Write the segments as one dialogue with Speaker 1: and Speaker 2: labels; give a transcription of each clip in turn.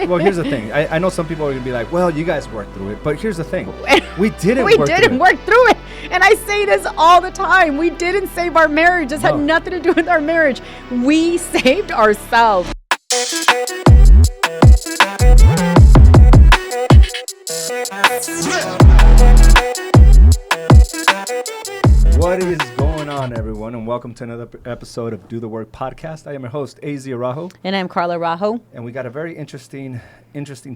Speaker 1: Well, here's the thing. I know some people are going to be like, well, you guys worked through it. But here's the thing. We didn't
Speaker 2: work through it. And I say this all the time. We didn't save our marriage. This had nothing to do with our marriage. We saved ourselves.
Speaker 1: What is going on, everyone, and welcome to another episode of Do the Work podcast. I am your host, Araujo.
Speaker 2: And I'm Carla Araujo.
Speaker 1: And we got a very interesting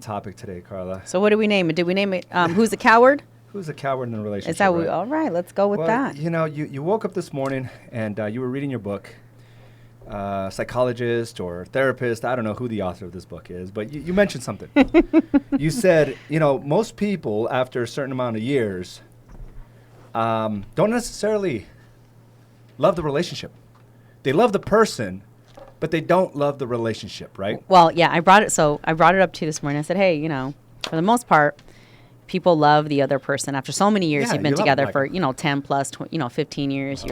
Speaker 1: topic today, Carla.
Speaker 2: So what do we name it? Did we name it Who's a Coward?
Speaker 1: Who's a coward in a relationship?
Speaker 2: Is that right? All right, let's go with that.
Speaker 1: You know, you woke up this morning and you were reading your book. Psychologist or therapist, I don't know who the author of this book is, but you mentioned something. You said, most people after a certain amount of years don't necessarily love the relationship. They love the person, but they don't love the relationship, right?
Speaker 2: Well, yeah, I brought it up to you this morning. I said, hey, for the most part, people love the other person. After so many years, you've been together for, 10 plus, 15 years.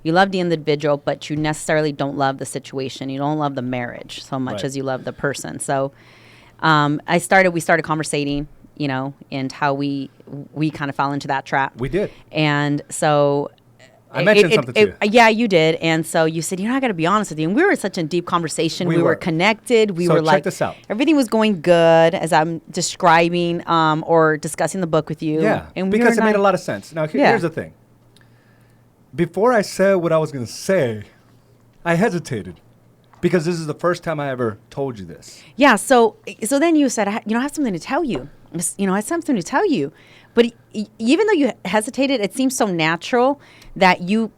Speaker 2: You love the individual, but you necessarily don't love the situation. You don't love the marriage so much as you love the person. So we started conversating, and how we kind of fell into that trap.
Speaker 1: We did.
Speaker 2: And so
Speaker 1: I mentioned something to you.
Speaker 2: Yeah, you did. And so you said, I got to be honest with you. And we were in such a deep conversation. We were connected. We were like,
Speaker 1: check this out.
Speaker 2: Everything was going good as I'm describing or discussing the book with you.
Speaker 1: Yeah,
Speaker 2: and
Speaker 1: because it made a lot of sense. Now, here's the thing. Before I said what I was going to say, I hesitated because this is the first time I ever told you this.
Speaker 2: Yeah, so then you said, I have something to tell you. I have something to tell you. But even though you hesitated, it seems so natural that you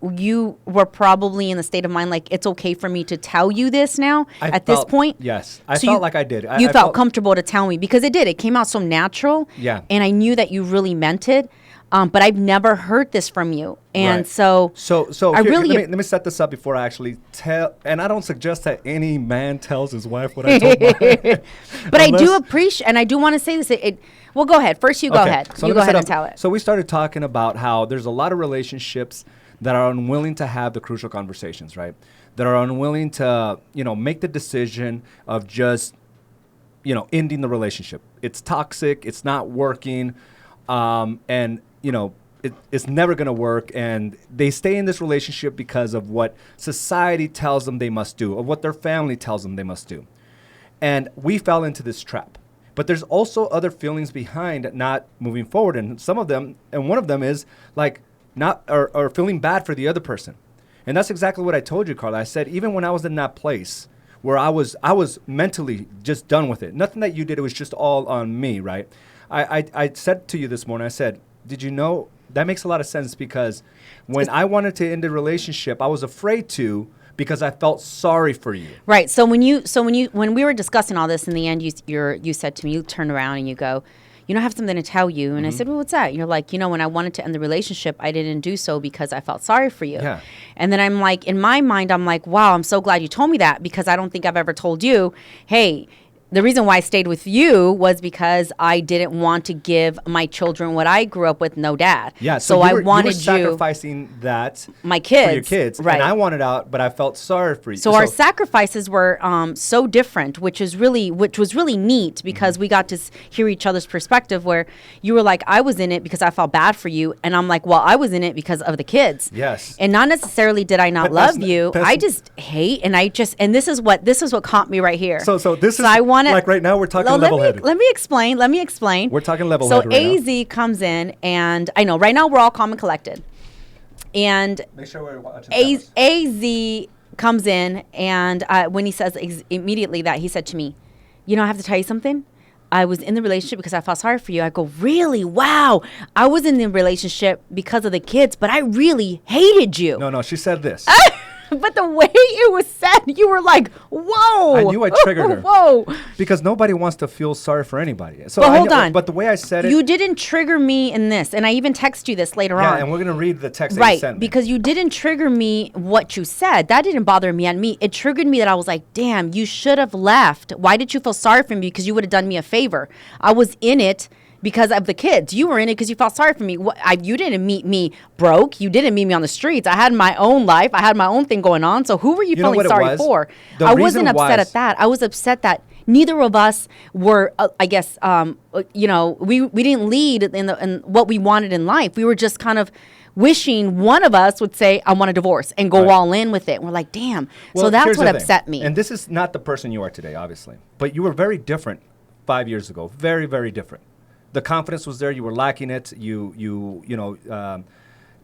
Speaker 2: were probably in the state of mind like it's okay for me to tell you this now this point.
Speaker 1: Yes, I felt like I did.
Speaker 2: You felt comfortable to tell me because it did. It came out so natural.
Speaker 1: Yeah.
Speaker 2: And I knew that you really meant it. But I've never heard this from you. And so
Speaker 1: let me set this up before I actually tell. And I don't suggest that any man tells his wife what I told mine.
Speaker 2: But I do appreciate, and I do want to say this. Well, go ahead. First, you go ahead.
Speaker 1: So
Speaker 2: you go ahead and tell it.
Speaker 1: So we started talking about how there's a lot of relationships that are unwilling to have the crucial conversations, right? That are unwilling to, make the decision of just, ending the relationship. It's toxic. It's not working. And it's never going to work. And they stay in this relationship because of what society tells them they must do, or what their family tells them they must do. And we fell into this trap. But there's also other feelings behind not moving forward. And some of them, and one of them is like or feeling bad for the other person. And that's exactly what I told you, Carla. I said, even when I was in that place where I was mentally just done with it, nothing that you did, it was just all on me, right? I said to you this morning, I said, did you know, that makes a lot of sense because when I wanted to end the relationship, I was afraid to because I felt sorry for you.
Speaker 2: Right. So when we were discussing all this in the end, you said to me, you turned around and you go, I have something to tell you. And I said, well, what's that? You're like, when I wanted to end the relationship, I didn't do so because I felt sorry for you.
Speaker 1: Yeah.
Speaker 2: And then I'm like, in my mind, I'm like, wow, I'm so glad you told me that because I don't think I've ever told you, hey, the reason why I stayed with you was because I didn't want to give my children what I grew up with, no dad.
Speaker 1: Yeah,
Speaker 2: so I wanted
Speaker 1: you were sacrificing that
Speaker 2: my kids,
Speaker 1: for your kids,
Speaker 2: right?
Speaker 1: And I wanted out, but I felt sorry for you.
Speaker 2: So our sacrifices were so different, which was really neat because we got to hear each other's perspective. Where you were like, I was in it because I felt bad for you, and I'm like, well, I was in it because of the kids.
Speaker 1: Yes,
Speaker 2: and not necessarily did I not love you. I just hate, and this is what caught me right here.
Speaker 1: So I want. Like right now, we're talking level-headed.
Speaker 2: Let me explain. We're talking
Speaker 1: level-headed right
Speaker 2: now. So AZ comes in, and I know right now we're all calm and collected. And
Speaker 1: make sure we're watching
Speaker 2: AZ comes in, and when he says immediately that, he said to me, I have to tell you something. I was in the relationship because I felt sorry for you. I go, really? Wow. I was in the relationship because of the kids, but I really hated you.
Speaker 1: No, she said this.
Speaker 2: But the way it was said, you were like, whoa.
Speaker 1: I knew I triggered her.
Speaker 2: Whoa.
Speaker 1: Because nobody wants to feel sorry for anybody. So
Speaker 2: but hold on.
Speaker 1: But the way I said it.
Speaker 2: You didn't trigger me in this. And I even text you this later on.
Speaker 1: Yeah, and we're going to read the text that you sent me.
Speaker 2: Because you didn't trigger me what you said. That didn't bother me and me. It triggered me that I was like, damn, you should have left. Why did you feel sorry for me? Because you would have done me a favor. I was in it because of the kids. You were in it because you felt sorry for me. You didn't meet me broke. You didn't meet me on the streets. I had my own life. I had my own thing going on. So who were you feeling sorry for? I wasn't upset at that. I was upset that neither of us were, I guess, we didn't lead in what we wanted in life. We were just kind of wishing one of us would say, I want a divorce and go all in with it. And we're like, damn. Well, so that's what upset me.
Speaker 1: And this is not the person you are today, obviously. But you were very different 5 years ago. Very, very different. The confidence was there. You were lacking it. You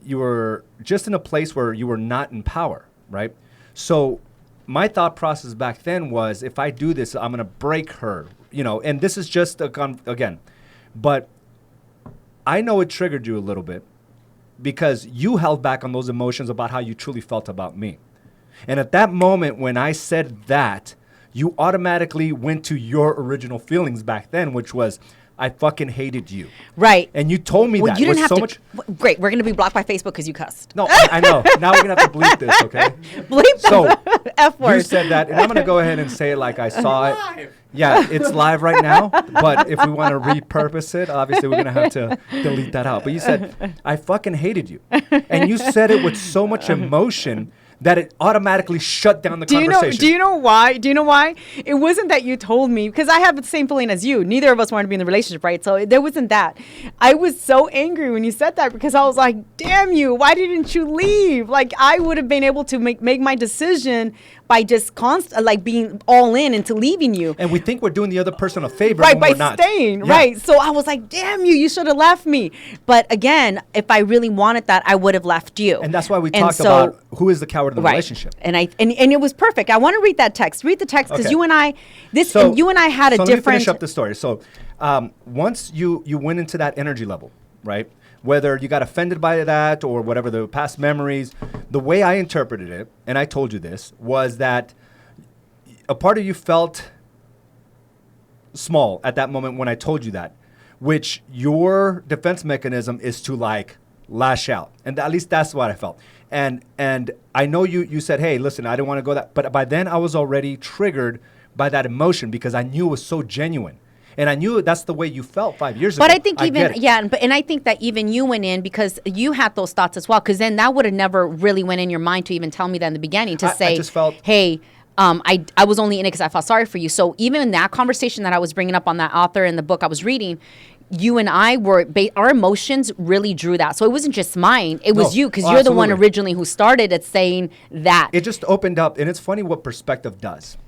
Speaker 1: were just in a place where you were not in power, right? So my thought process back then was, if I do this, I'm going to break her, and this is just again. But I know it triggered you a little bit, because you held back on those emotions about how you truly felt about me. And at that moment when I said that, you automatically went to your original feelings back then, which was, I fucking hated you.
Speaker 2: Right.
Speaker 1: And you told me that.
Speaker 2: You didn't have to. Great. We're going to be blocked by Facebook because you cussed.
Speaker 1: No, I know. Now we're going to have to bleep this, okay?
Speaker 2: Bleep
Speaker 1: the
Speaker 2: F word.
Speaker 1: You said that, and I'm going to go ahead and say it like I saw it. Yeah, it's live right now, but if we want to repurpose it, obviously we're going to have to delete that out. But you said, I fucking hated you. And you said it with so much emotion that it automatically shut down the conversation.
Speaker 2: Do you know why? It wasn't that you told me, because I have the same feeling as you. Neither of us wanted to be in the relationship, right? So there wasn't that. I was so angry when you said that, because I was like, damn you, why didn't you leave? Like, I would have been able to make my decision by just being all in into leaving you.
Speaker 1: And we think we're doing the other person a favor,
Speaker 2: right?
Speaker 1: When
Speaker 2: By
Speaker 1: we're not.
Speaker 2: Staying, yeah. Right? So I was like, "Damn you! You should have left me." But again, if I really wanted that, I would have left you.
Speaker 1: And that's why we talked about who is the coward in the relationship.
Speaker 2: And it was perfect. I want to read that text. Read the text, because you and I had a different.
Speaker 1: Let me finish up the story. So once you went into that energy level, right? Whether you got offended by that or whatever, the past memories, the way I interpreted it, and I told you this, was that a part of you felt small at that moment when I told you that, which your defense mechanism is to lash out. And at least that's what I felt. And I know you said, hey, listen, I didn't want to go that. But by then I was already triggered by that emotion, because I knew it was so genuine. And I knew that's the way you felt 5 years ago.
Speaker 2: But I think and I think that even you went in because you had those thoughts as well. Because then that would have never really went in your mind to even tell me that in the beginning, to say, I just felt, hey, I was only in it because I felt sorry for you. So even in that conversation that I was bringing up on that author in the book I was reading, you and I our emotions really drew that. So it wasn't just mine. It was you, because you're the one originally who started at saying that.
Speaker 1: It just opened up. And it's funny what perspective does.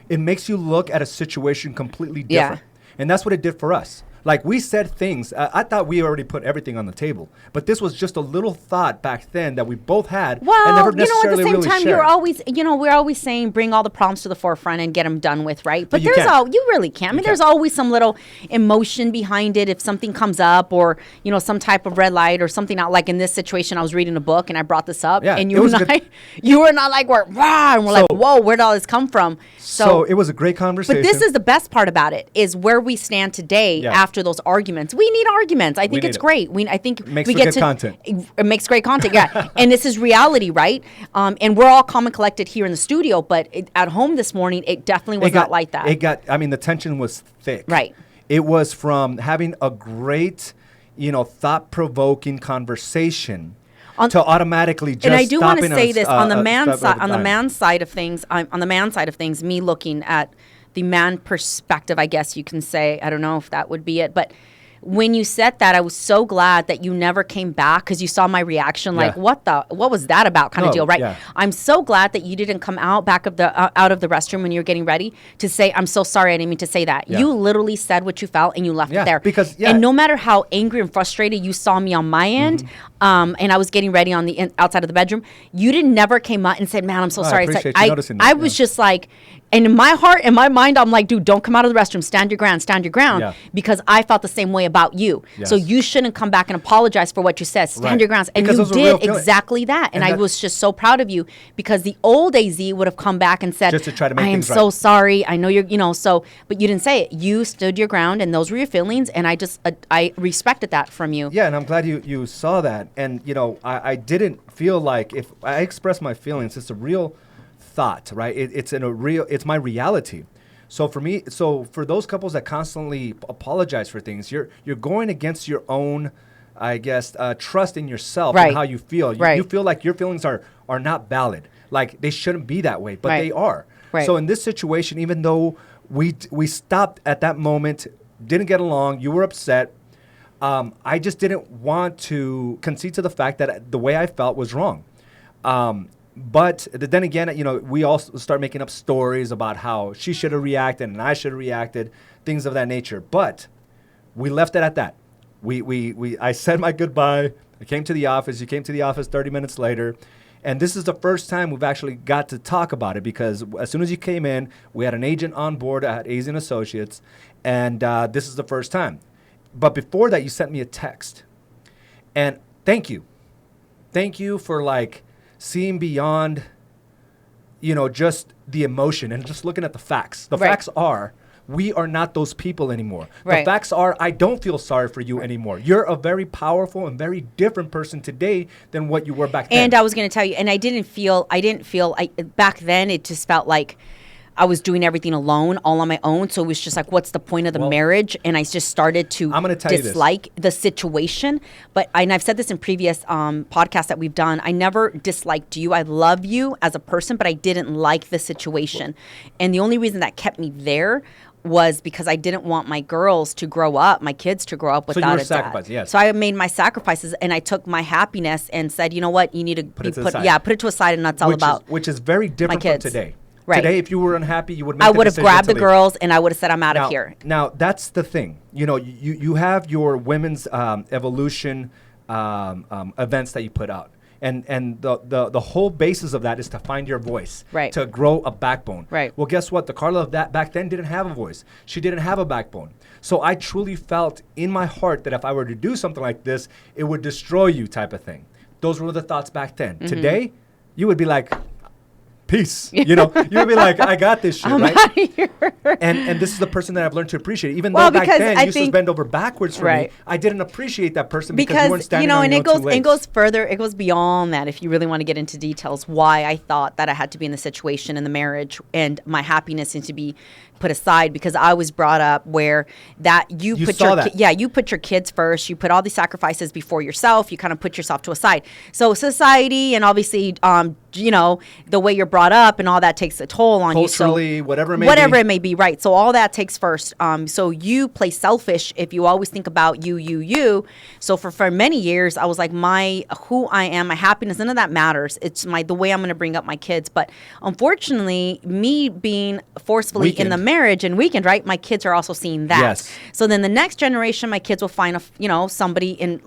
Speaker 1: It makes you look at a situation completely different. Yeah. And that's what it did for us. Like, we said things. I thought we already put everything on the table, but this was just a little thought back then that we both had.
Speaker 2: Well,
Speaker 1: and never necessarily
Speaker 2: at the same
Speaker 1: really
Speaker 2: time,
Speaker 1: shared.
Speaker 2: you're always, we're always saying bring all the problems to the forefront and get them done with, right? But you really can't. I mean, there's always some little emotion behind it if something comes up, or some type of red light or something. Out like in this situation, I was reading a book and I brought this up, and you were not like, we're rah, and we're like, whoa, where did all this come from?
Speaker 1: So it was a great conversation.
Speaker 2: But this is the best part about it, is where we stand today after those arguments. We need arguments. I think it's great. I think
Speaker 1: we get content.
Speaker 2: It makes great content, yeah. And this is reality, right? And we're all calm and collected here in the studio, but at home this morning, it definitely was not like that.
Speaker 1: The tension was thick.
Speaker 2: Right.
Speaker 1: It was from having a great, thought-provoking conversation to automatically just.
Speaker 2: And I do want to say this on the
Speaker 1: man
Speaker 2: side of things. Me looking at the man perspective, I guess you can say. I don't know if that would be it, but when you said that, I was so glad that you never came back, because you saw my reaction, like, what was that about, kind of deal, right? Yeah. I'm so glad that you didn't come out of the restroom when you were getting ready to say, I'm so sorry, I didn't mean to say that. Yeah. You literally said what you felt and you left it there. And no matter how angry and frustrated you saw me on my end, and I was getting ready on the outside of the bedroom, you never came out and said, man, I'm so sorry.
Speaker 1: I appreciate you noticing that.
Speaker 2: I was just like, and in my heart, in my mind, I'm like, dude, don't come out of the restroom. Stand your ground, because I felt the same way about you. Yes. So you shouldn't come back and apologize for what you said. Stand your ground. And because you did exactly that. And I was just so proud of you, because the old AZ would have come back and said,
Speaker 1: just to try to make
Speaker 2: I am so sorry. I know you're, but you didn't say it. You stood your ground, and those were your feelings. And I respected that from you.
Speaker 1: Yeah, and I'm glad you saw that. And, I didn't feel like, if I express my feelings, it's a real thought, right? It's my reality. So for those couples that constantly apologize for things, you're going against your own, I guess, trust in yourself and how you feel. You feel like your feelings are not valid. Like, they shouldn't be that way, but they are. Right. So in this situation, even though we stopped at that moment, didn't get along. You were upset. I just didn't want to concede to the fact that the way I felt was wrong. But then again, we all start making up stories about how she should have reacted and I should have reacted, things of that nature. But we left it at that. I said my goodbye. I came to the office. You came to the office 30 minutes later. And this is the first time we've actually got to talk about it, because as soon as you came in, we had an agent on board at AZ & Associates, and this is the first time. But before that, you sent me a text. And thank you. Thank you for, seeing beyond, just the emotion and just looking at the facts. The facts are, we are not those people anymore. The facts are, I don't feel sorry for you anymore. You're a very powerful and very different person today than what you were back then.
Speaker 2: And I was going to tell you, and I didn't feel, back then it just felt like I was doing everything alone, all on my own. So it was just like, what's the point of the marriage? And I just started to dislike the situation. And I've said this in previous podcasts that we've done. I never disliked you. I love you as a person, but I didn't like the situation. And the only reason that kept me there was because I didn't want my girls to grow up, my kids to grow up without a dad.
Speaker 1: Yes.
Speaker 2: So I made my sacrifices, and I took my happiness and said, you know what, you need to put it to the side, and that's all about
Speaker 1: which is very different from today.
Speaker 2: Right.
Speaker 1: Today, if you were unhappy, you would make
Speaker 2: I would have grabbed the girls and I would have said, I'm out of here.
Speaker 1: Now, that's the thing. You have your women's evolution events that you put out. And the whole basis of that is to find your voice, to grow a backbone.
Speaker 2: Right.
Speaker 1: Well, guess what? The Carla of that back then didn't have a voice. She didn't have a backbone. So I truly felt in my heart that if I were to do something like this, it would destroy you, type of thing. Those were the thoughts back then. Mm-hmm. Today, you would be like, peace. You would be like, I got this shit, right? And this is the person that I've learned to appreciate. Even though back then you used to bend over backwards for me, I didn't appreciate that person because you weren't standing on your own two legs.
Speaker 2: It goes further. It goes beyond that. If you really want to get into details, why I thought that I had to be in the situation in the marriage and my happiness needs to be put aside, because I was brought up where you put your kids first. You put all these sacrifices before yourself. You kind of put yourself to a side. So society and obviously, the way you're brought up and all that takes a toll on
Speaker 1: culturally,
Speaker 2: you. So
Speaker 1: whatever it
Speaker 2: may be, right. So all that takes first. So you play selfish if you always think about you. So for many years, I was like, who I am, my happiness, none of that matters. It's the way I'm going to bring up my kids. But unfortunately, me being forcefully in the marriage and weekend, right? My kids are also seeing that.
Speaker 1: Yes.
Speaker 2: So then the next generation, my kids will find somebody in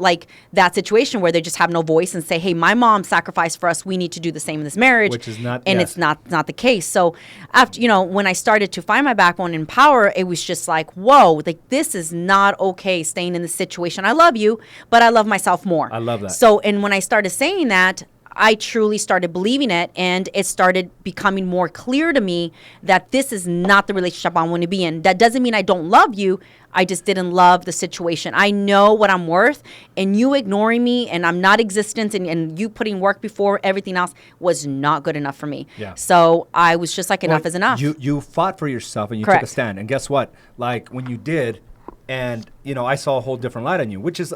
Speaker 2: that situation where they just have no voice and say, hey, my mom sacrificed for us. We need to do the same in this marriage.
Speaker 1: Which is not,
Speaker 2: and it's not the case. So after, when I started to find my backbone and power, it was just like, whoa, this is not okay staying in this situation. I love you, but I love myself more.
Speaker 1: I love that.
Speaker 2: So, and when I started saying that, I truly started believing it, and it started becoming more clear to me that this is not the relationship I want to be in. That doesn't mean I don't love you. I just didn't love the situation. I know what I'm worth, and you ignoring me and I'm not existent, and you putting work before everything else was not good enough for me.
Speaker 1: Yeah.
Speaker 2: So I was just like, enough is enough.
Speaker 1: You fought for yourself and you took a stand. And guess what? When you did, and I saw a whole different light on you, which is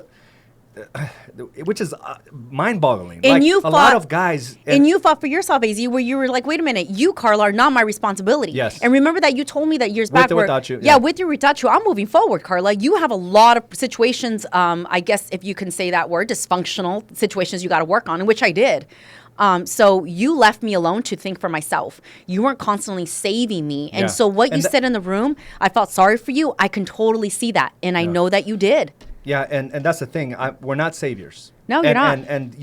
Speaker 1: mind-boggling.
Speaker 2: And you fought,
Speaker 1: a lot of guys,
Speaker 2: and you fought for yourself, AZ, where you were like, wait a minute, you, Carla, are not my responsibility.
Speaker 1: Yes.
Speaker 2: And remember that you told me that years back.
Speaker 1: With or without you.
Speaker 2: Yeah, with or without you. I'm moving forward, Carla. You have a lot of situations, I guess if you can say that word, dysfunctional situations you got to work on, and which I did. So you left me alone to think for myself. You weren't constantly saving me. And so what you said in the room, I felt sorry for you. I can totally see that. And I know that you did.
Speaker 1: Yeah, and that's the thing. We're not saviors.
Speaker 2: No, you're not.
Speaker 1: And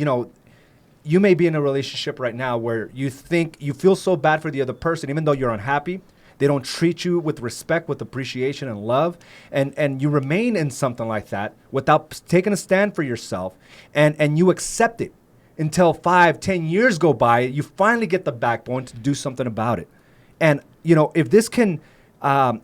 Speaker 1: you may be in a relationship right now where you think you feel so bad for the other person, even though you're unhappy. They don't treat you with respect, with appreciation and love. And you remain in something like that without taking a stand for yourself. And you accept it until 5-10 years go by. You finally get the backbone to do something about it. And, if this can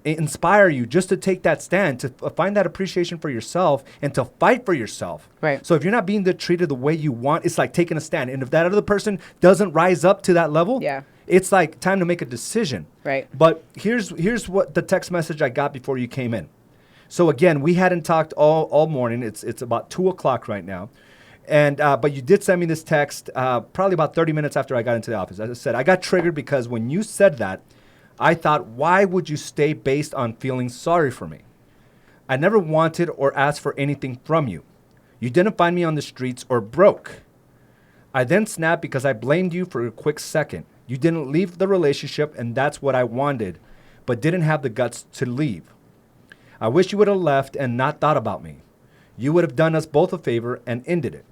Speaker 1: inspire you just to take that stand, to find that appreciation for yourself and to fight for yourself.
Speaker 2: Right.
Speaker 1: So if you're not being treated the way you want, it's like taking a stand. And if that other person doesn't rise up to that level, it's like time to make a decision.
Speaker 2: Right.
Speaker 1: But here's what the text message I got before you came in. So again, we hadn't talked all morning. It's about 2:00 right now. And but you did send me this text probably about 30 minutes after I got into the office. As I said, I got triggered because when you said that, I thought, why would you stay based on feeling sorry for me? I never wanted or asked for anything from you. You didn't find me on the streets or broke. I then snapped because I blamed you for a quick second. You didn't leave the relationship, and that's what I wanted, but didn't have the guts to leave. I wish you would have left and not thought about me. You would have done us both a favor and ended it.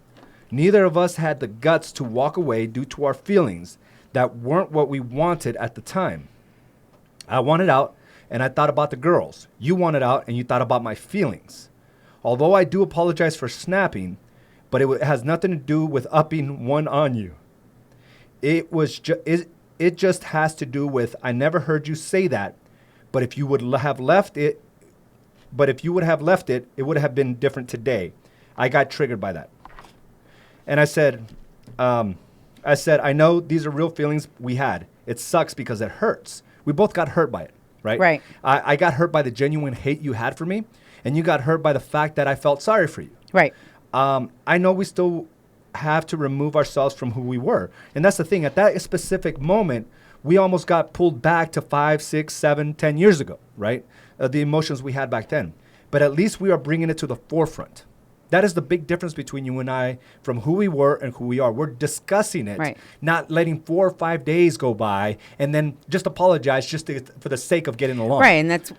Speaker 1: Neither of us had the guts to walk away due to our feelings that weren't what we wanted at the time. I wanted out, and I thought about the girls. You wanted out, and you thought about my feelings. Although I do apologize for snapping, but it has nothing to do with upping one on you. It just has to do with, I never heard you say that, but if you would have left it, it would have been different today. I got triggered by that. And I said, I know these are real feelings we had. It sucks because it hurts. We both got hurt by it, right?
Speaker 2: Right.
Speaker 1: I got hurt by the genuine hate you had for me, and you got hurt by the fact that I felt sorry for you.
Speaker 2: Right.
Speaker 1: I know we still have to remove ourselves from who we were. And that's the thing. At that specific moment, we almost got pulled back to 5, 6, 7, 10 years ago, right? The emotions we had back then. But at least we are bringing it to the forefront. That is the big difference between you and I from who we were and who we are. We're discussing it,
Speaker 2: right.
Speaker 1: Not letting 4 or 5 days go by and then just apologize for the sake of getting along.
Speaker 2: Right, and that's,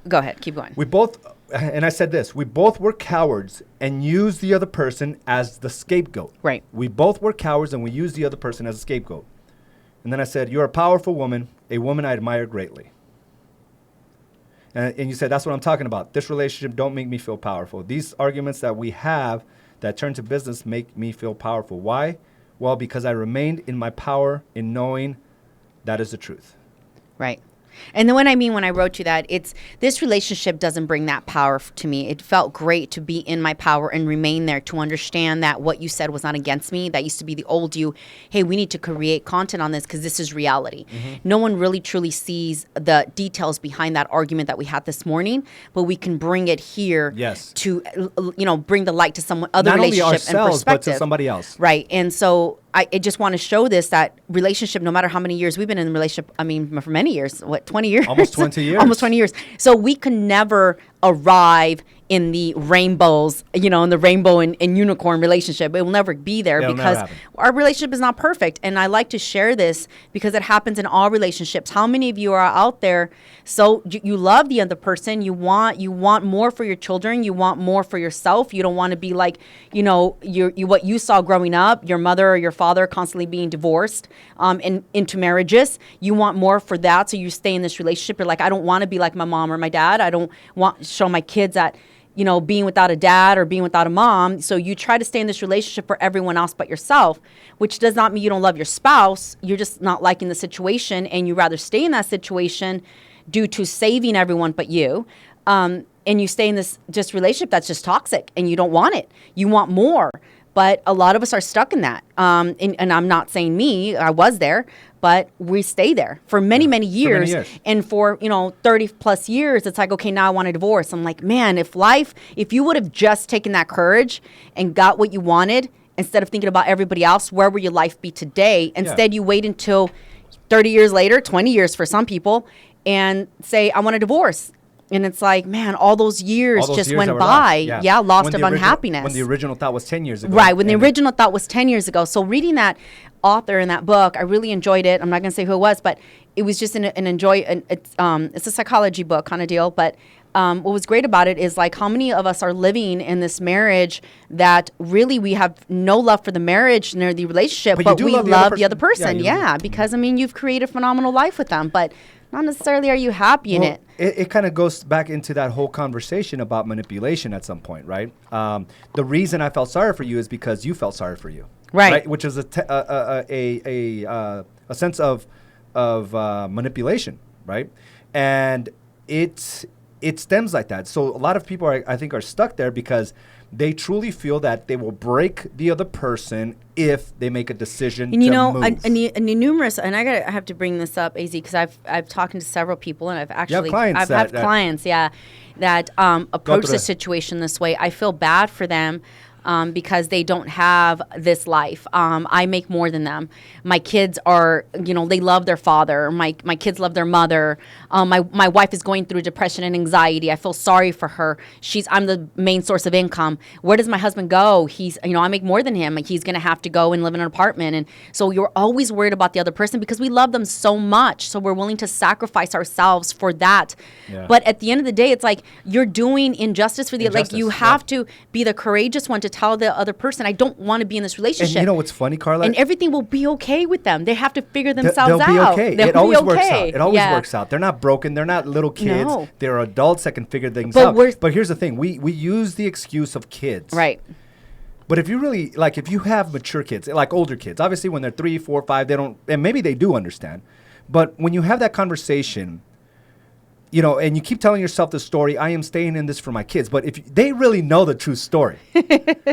Speaker 2: go ahead, keep going.
Speaker 1: We both, and I said this, we both were cowards and used the other person as the scapegoat.
Speaker 2: Right.
Speaker 1: We both were cowards and we used the other person as a scapegoat. And then I said, you're a powerful woman, a woman I admire greatly. And you said, that's what I'm talking about. This relationship don't make me feel powerful. These arguments that we have that turn to business make me feel powerful. Why? Well, because I remained in my power in knowing that is the truth.
Speaker 2: Right. And then when I wrote you that, it's this relationship doesn't bring that power to me. It felt great to be in my power and remain there, to understand that what you said was not against me. That used to be the old you. Hey, we need to create content on this because this is reality. Mm-hmm. No one really truly sees the details behind that argument that we had this morning, but we can bring it here to, bring the light to someone, other relationship and perspective. Not only ourselves, but to
Speaker 1: somebody else.
Speaker 2: Right. And so I just want to show this, that relationship, no matter how many years we've been in a relationship, for many years, 20 years?
Speaker 1: Almost 20 years.
Speaker 2: Almost 20 years. So we can never arrive in the rainbows, in the rainbow and unicorn relationship. It will never be there because our relationship is not perfect. And I like to share this because it happens in all relationships. How many of you are out there? So you love the other person. You want more for your children. You want more for yourself. You don't want to be like, what you saw growing up, your mother or your father constantly being divorced and into marriages. You want more for that. So you stay in this relationship. You're like, I don't want to be like my mom or my dad. I don't want to show my kids that, being without a dad or being without a mom. So you try to stay in this relationship for everyone else but yourself, which does not mean you don't love your spouse. You're just not liking the situation and you rather stay in that situation due to saving everyone but you. And you stay in this just relationship that's just toxic and you don't want it. You want more. But a lot of us are stuck in that. And I'm not saying me, I was there, but we stay there for many, many years. And for, 30 plus years, it's like, okay, now I want a divorce. I'm like, man, if you would have just taken that courage and got what you wanted, instead of thinking about everybody else, where would your life be today? Instead, you wait until 30 years later, 20 years for some people, and say, I want a divorce. And it's like, man, all those years just went by. Lost of unhappiness.
Speaker 1: When the original thought was 10 years ago.
Speaker 2: Right, when the original thought was 10 years ago. So reading that author in that book, I really enjoyed it. I'm not going to say who it was, but it was just it's a psychology book kind of deal. But what was great about it is like how many of us are living in this marriage that really we have no love for the marriage nor the relationship, but we love the other person. Yeah, because you've created a phenomenal life with them, but not necessarily are you happy in it.
Speaker 1: It kind of goes back into that whole conversation about manipulation at some point, right? The reason I felt sorry for you is because you felt sorry for you, right? Which is a sense of manipulation, right? And it stems like that. So a lot of people I think are stuck there because they truly feel that they will break the other person if they make a decision
Speaker 2: and
Speaker 1: to move.
Speaker 2: And numerous, and I have to bring this up, AZ, because I've talked to several people, and I've actually clients that approach the situation this way. I feel bad for them because they don't have this life. I make more than them. My kids are, they love their father. My kids love their mother. My wife is going through depression and anxiety. I feel sorry for her. I'm the main source of income. Where does my husband go? I make more than him. He's going to have to go and live in an apartment. And so you're always worried about the other person because we love them so much. So we're willing to sacrifice ourselves for that. Yeah. But at the end of the day, it's like you're doing injustice for the, like you have to be the courageous one to tell the other person, I don't want to be in this relationship.
Speaker 1: And you know what's funny, Carla?
Speaker 2: And everything will be okay with them. They have to figure themselves out.
Speaker 1: They'll be okay. It always works out. It always
Speaker 2: Yeah.
Speaker 1: works out. They're not broken. They're not little kids.
Speaker 2: No.
Speaker 1: They're adults that can figure things out. But here's the thing. We use the excuse of kids.
Speaker 2: Right.
Speaker 1: But if you really, like, if you have mature kids, like older kids, obviously when they're 3, 4, 5, they don't, and maybe they do understand. But when you have that conversation, and you keep telling yourself the story, I am staying in this for my kids. But if they really know the true story,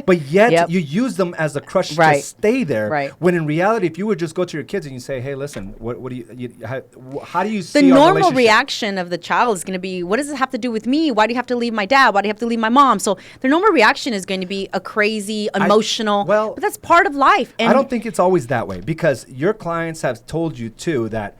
Speaker 1: but yet you use them as a crutch to stay there. Right. When in reality, if you would just go to your kids and you say, hey, listen, what do how do you see
Speaker 2: the normal reaction of the child is going to be, what does it have to do with me? Why do you have to leave my dad? Why do you have to leave my mom? So the normal reaction is going to be a crazy, emotional, but that's part of life. And
Speaker 1: I don't think it's always that way because your clients have told you too that,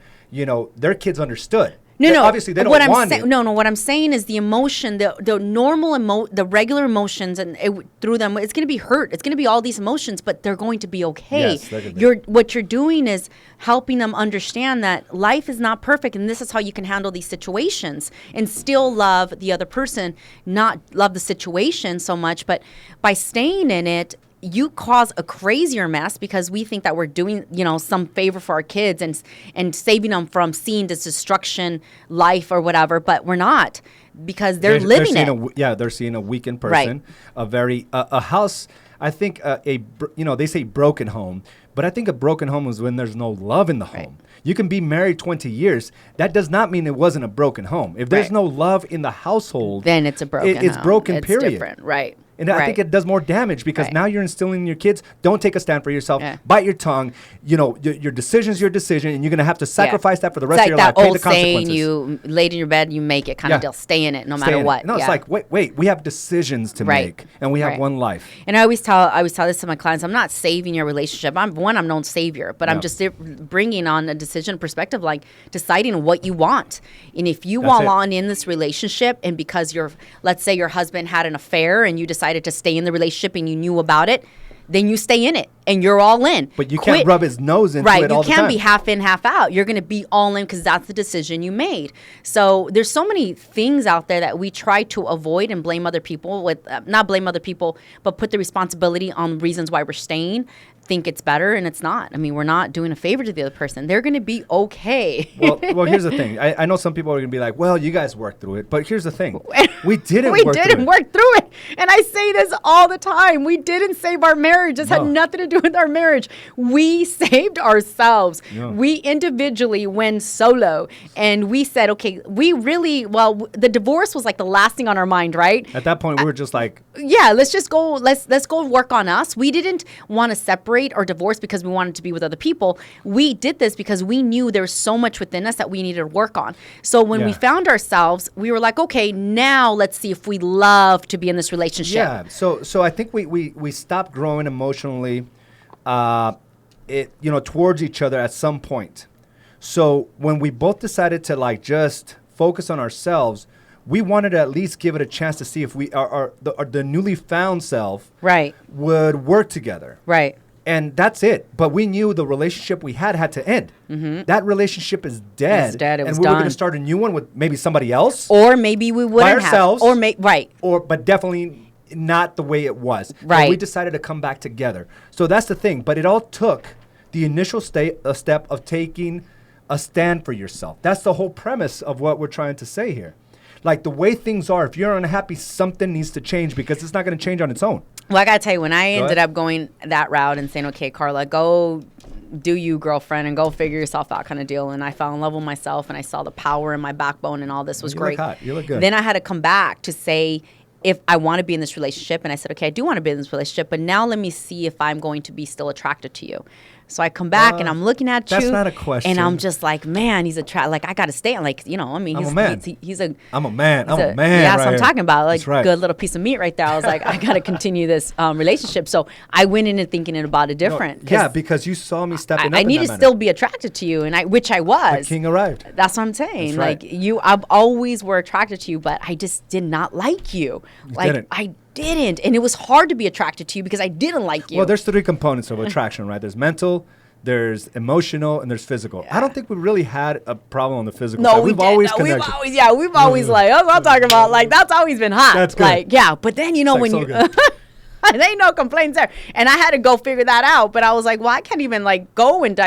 Speaker 1: their kids understood.
Speaker 2: No.
Speaker 1: Obviously, they don't want it.
Speaker 2: No. What I'm saying is the emotion, the normal the regular emotions, and through them, it's going to be hurt. It's going to be all these emotions, but they're going to be okay. Yes, what you're doing is helping them understand that life is not perfect, and this is how you can handle these situations and still love the other person, not love the situation so much, but by staying in it, you cause a crazier mess because we think that we're doing, some favor for our kids and saving them from seeing this destruction life or whatever, but we're not because they're living it.
Speaker 1: They're seeing a weakened person, a house. I think they say broken home, but I think a broken home is when there's no love in the home. You can be married 20 years. That does not mean it wasn't a broken home. If there's no love in the household,
Speaker 2: then it's a broken home.
Speaker 1: It's broken, period.
Speaker 2: It's different, right.
Speaker 1: And I think it does more damage because now you're instilling in your kids, don't take a stand for yourself, bite your tongue. Your decision's your decision, and you're going to have to sacrifice that for the rest of your life.
Speaker 2: Pay the consequences. Saying, you laid in your bed, you make it kind of deal. Stay in it no matter what.
Speaker 1: No, it's like, wait, we have decisions to make, and we have one life.
Speaker 2: And I always tell this to my clients, I'm not saving your relationship. I'm no savior, but I'm just bringing on a decision perspective, like deciding what you want. And if you want on in this relationship, and because let's say your husband had an affair and you decided to stay in the relationship and you knew about it, then you stay in it and you're all in.
Speaker 1: But you can't rub his nose into it all the time.
Speaker 2: You can't be half in, half out. You're going to be all in because that's the decision you made. So there's so many things out there that we try to avoid and blame other people with, not blame other people, but put the responsibility on reasons why we're staying, think it's better, and it's not. I mean, we're not doing a favor to the other person. They're going to be okay.
Speaker 1: Well, here's the thing. I know some people are going to be like, well, you guys worked through it. But here's the thing. We didn't
Speaker 2: work through it. And I say this all the time. We didn't save our marriage. This had nothing to do with our marriage. We saved ourselves. Yeah. We individually went solo. And we said, okay, the divorce was like the last thing on our mind, right?
Speaker 1: At that point, we were just like,
Speaker 2: let's just go, let's go work on us. We didn't want to separate or divorce because we wanted to be with other people. We did this because we knew there was so much within us that we needed to work on. So when we found ourselves, we were like, okay, now let's see if we love to be in this relationship.
Speaker 1: Yeah. So I think we stopped growing emotionally, towards each other at some point. So when we both decided to just focus on ourselves, we wanted to at least give it a chance to see if the newly found self would work together.
Speaker 2: Right.
Speaker 1: And that's it. But we knew the relationship we had to end. Mm-hmm. That relationship is dead.
Speaker 2: It's dead. It was
Speaker 1: done. And we were going to start a new one with maybe somebody else.
Speaker 2: Or maybe we wouldn't
Speaker 1: by ourselves.
Speaker 2: Have.
Speaker 1: But definitely not the way it was.
Speaker 2: Right.
Speaker 1: So we decided to come back together. So that's the thing. But it all took the initial step of taking a stand for yourself. That's the whole premise of what we're trying to say here. Like the way things are, if you're unhappy, something needs to change because it's not going to change on its own.
Speaker 2: Well, I got to tell you, when I ended up going that route and saying, okay, Carla, go do you, girlfriend, and go figure yourself out kind of deal. And I fell in love with myself and I saw the power in my backbone and all this was great.
Speaker 1: You look hot. You look good.
Speaker 2: Then I had to come back to say, if I want to be in this relationship, and I said, okay, I do want to be in this relationship, but now let me see if I'm going to be still attracted to you. So I come back and I'm looking at
Speaker 1: that's
Speaker 2: you.
Speaker 1: Not a question.
Speaker 2: And I'm just like, man, he's like, I got to stay. Like, you know, I mean,
Speaker 1: I'm a man. I'm a man.
Speaker 2: Yeah,
Speaker 1: right
Speaker 2: that's what I'm
Speaker 1: here.
Speaker 2: talking about. Like,
Speaker 1: right.
Speaker 2: good little piece of meat right there. I was like, I got to continue this relationship. So I went in and thinking about it different.
Speaker 1: Yeah, because you saw me stepping up.
Speaker 2: I need to still be attracted to you, which I was.
Speaker 1: The king arrived.
Speaker 2: That's what I'm saying.
Speaker 1: That's
Speaker 2: like I've always were attracted to you, but I just did not like you. I didn't, and it was hard to be attracted to you because I didn't like you.
Speaker 1: Well, there's 3 components of attraction, right? There's mental, there's emotional, and there's physical. Yeah. I don't think we really had a problem on the physical side. We've always like, that's
Speaker 2: what I'm talking about. Like, that's always been hot.
Speaker 1: That's good.
Speaker 2: Like, yeah, but then, you know, when you... There ain't no complaints there. And I had to go figure that out. But I was like, well, I can't even like go and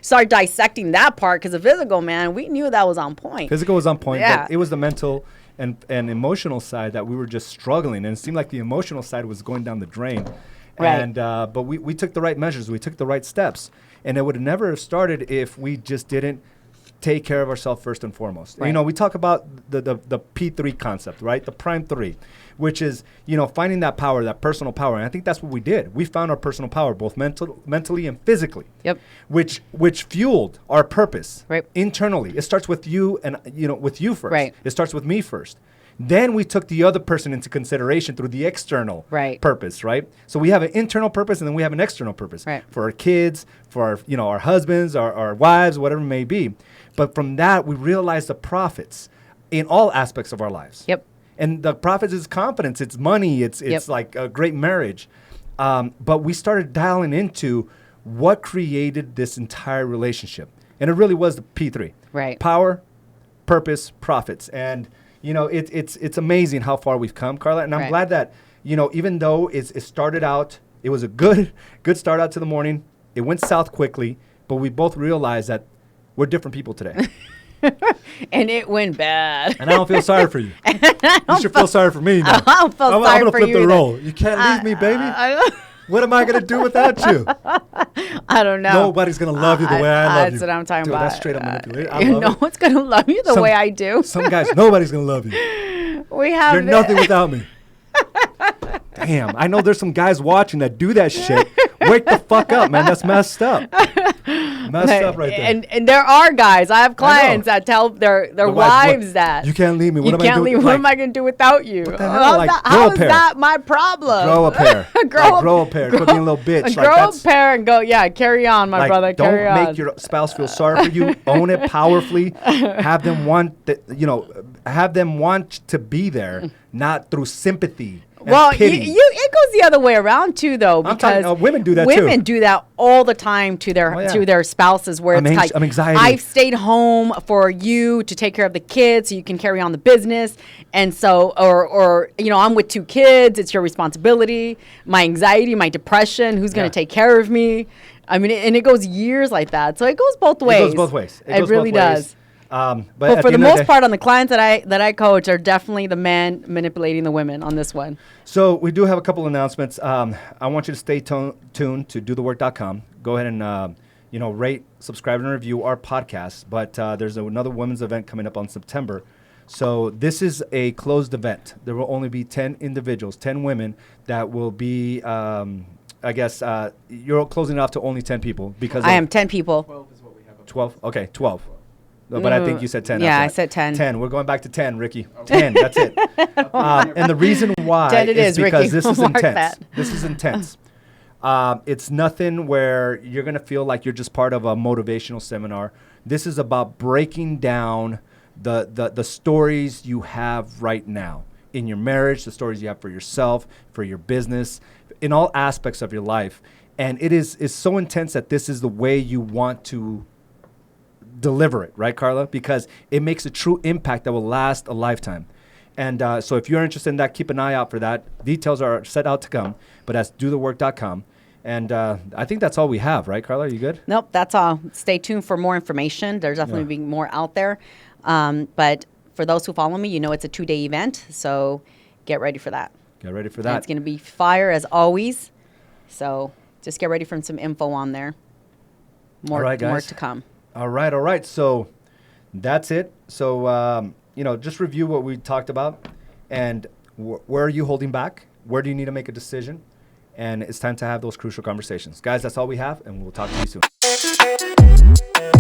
Speaker 2: start dissecting that part because the physical, man, we knew that was on point.
Speaker 1: Physical was on point.
Speaker 2: Yeah.
Speaker 1: But it was the mental and emotional side that we were just struggling. And it seemed like the emotional side was going down the drain.
Speaker 2: Right.
Speaker 1: And but we took the right measures. We took the right steps. And it would never have started if we just didn't take care of ourselves first and foremost. Right. You know, we talk about the P3 concept, right? The prime 3, which is, you know, finding that power, that personal power. And I think that's what we did. We found our personal power, both mentally and physically.
Speaker 2: Yep.
Speaker 1: Which fueled our purpose.
Speaker 2: Right.
Speaker 1: Internally. It starts with you and, you know, with you first.
Speaker 2: Right.
Speaker 1: It starts with me first. Then we took the other person into consideration through the external purpose, right? So we have an internal purpose and then we have an external purpose for our kids, for our, you know, our husbands, our wives, whatever it may be. But from that, we realize the profits in all aspects of our lives.
Speaker 2: Yep.
Speaker 1: And the profits is confidence, it's money, it's like a great marriage. But we started dialing into what created this entire relationship. And it really was the P3.
Speaker 2: Right.
Speaker 1: Power, purpose, profits. And you know, it's amazing how far we've come, Carla. And I'm glad that, you know, even though it started out, it was a good start out to the morning. It went south quickly, but we both realized that we're different people today.
Speaker 2: And it went bad.
Speaker 1: And I don't feel sorry for you. You should feel sorry for me now.
Speaker 2: I don't feel sorry for you.
Speaker 1: I'm going to flip the role. You can't leave me, baby. What am I going to do without you?
Speaker 2: I don't know.
Speaker 1: Nobody's going to love you the way I love you.
Speaker 2: That's what I'm talking about.
Speaker 1: That's straight up manipulation.
Speaker 2: No one's going to love you the way I do.
Speaker 1: Some guys, nobody's going to love you.
Speaker 2: You're
Speaker 1: nothing without me. Damn, I know there's some guys watching that do that shit. Wake the fuck up, man. That's messed up. Messed up right there.
Speaker 2: And there are guys. I have clients that tell their wives that.
Speaker 1: You can't leave me. What am I going to do?
Speaker 2: What am I going to do without you?
Speaker 1: How
Speaker 2: is that my problem?
Speaker 1: Grow a pair. Grow a pair. Quit being a little bitch.
Speaker 2: Grow a pair and go, carry on, my brother. Carry on.
Speaker 1: Don't make your spouse feel sorry for you. Own it powerfully. Have them want to be there, not through sympathy.
Speaker 2: Well, it goes the other way around too, though, because
Speaker 1: women do that too.
Speaker 2: Women do that all the time to their spouses, where it's like,
Speaker 1: anxiety.
Speaker 2: I've stayed home for you to take care of the kids, so you can carry on the business, and so, or you know, I'm with 2 kids, it's your responsibility. My anxiety, my depression, who's going to take care of me? I mean, and it goes years like that, so it goes both ways.
Speaker 1: It goes both ways.
Speaker 2: It really does. But for the most part, on the clients that I coach, are definitely the men manipulating the women on this one.
Speaker 1: So we do have a couple announcements. I want you to stay tuned to dothework.com. Go ahead and rate, subscribe, and review our podcast. But there's another women's event coming up on September. So this is a closed event. There will only be 10 individuals, 10 women that will be. You're closing it off to only 10 people because
Speaker 2: I am 10 people.
Speaker 1: 12 is what we have. 12. Okay, 12. But I think you said 10.
Speaker 2: Yeah, I said 10.
Speaker 1: 10. We're going back to 10, Ricky. 10. That's it. And the reason why
Speaker 2: 10
Speaker 1: is because
Speaker 2: Ricky.
Speaker 1: This is
Speaker 2: Mark
Speaker 1: intense.
Speaker 2: that.
Speaker 1: This is intense. It's nothing where you're going to feel like you're just part of a motivational seminar. This is about breaking down the stories you have right now in your marriage, the stories you have for yourself, for your business, in all aspects of your life. And it's so intense that this is the way you want to deliver it, right, Carla? Because it makes a true impact that will last a lifetime. And so if you're interested in that, keep an eye out for that. Details are set out to come, but that's dothework.com. And I think that's all we have, right, Carla? Are you good?
Speaker 2: Nope, that's all. Stay tuned for more information. There's definitely being more out there. But for those who follow me, it's a 2-day event. So get ready for that.
Speaker 1: Get ready for that.
Speaker 2: And it's going to be fire as always. So just get ready for some info on there. More to come.
Speaker 1: All right. So that's it. So, just review what we talked about and where are you holding back? Where do you need to make a decision? and it's time to have those crucial conversations. Guys, that's all we have, and we'll talk to you soon.